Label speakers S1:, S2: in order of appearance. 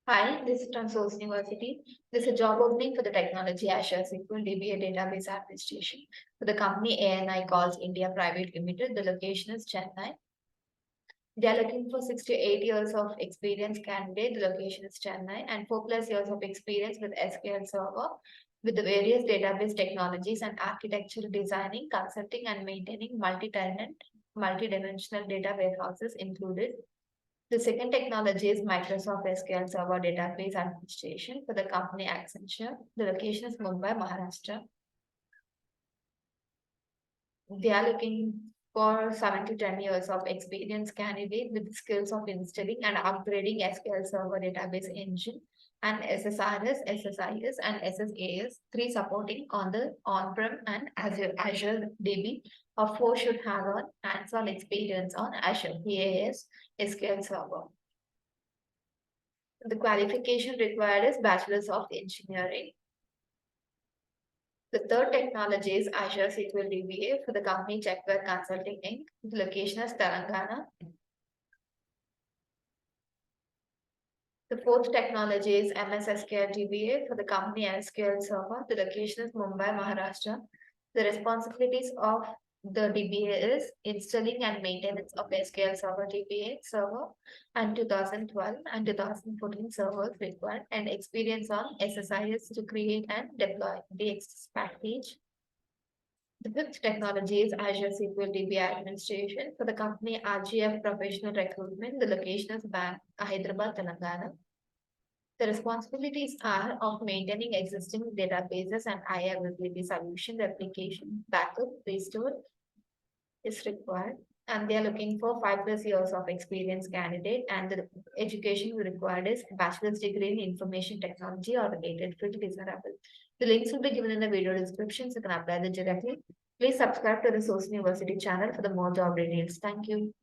S1: Hi, this is from Sose University. This is a job opening for the technology Azure SQL DBA database administration for the company ANI calls India Private Limited. The location is Chennai. They are looking for 6 to 8 years of experience candidate. The location is Chennai and 4 plus years of experience with SQL Server with the various database technologies and architectural designing, consulting and maintaining multi-tenant, multi-dimensional data warehouses included. The second technology is Microsoft SQL Server Database Administration for the company Accenture. The location is Mumbai, Maharashtra. They are looking for 7 to 10 years of experience candidate with skills of installing and upgrading SQL Server Database Engine and SSRS, SSIS, and SSAS, three supporting on the on-prem and Azure DB, or four should have on hands-on experience on Azure PAS SQL Server. The qualification required is Bachelor's of Engineering. The third technology is Azure SQL DBA for the company Techwave Consulting Inc. The location is Telangana. The fourth technology is MS SQL DBA for the company SQL Server. The location is Mumbai, Maharashtra. The responsibilities of the DBA is installing and maintenance of SQL Server DBA server and 2012 and 2014 servers required and experience on SSIS to create and deploy the access package. The fifth technology is Azure SQL DBA administration for the company RGF Professional Recruitment. The location is Hyderabad, Telangana. The responsibilities are of maintaining existing databases and high availability solution replication, backup, restore is required. And they are looking for 5 plus years of experience candidate, and the education required is bachelor's degree in information technology or related field desirable. The links will be given in the video description, so you can apply them directly. Please subscribe to the Source University channel for the more job details. Thank you.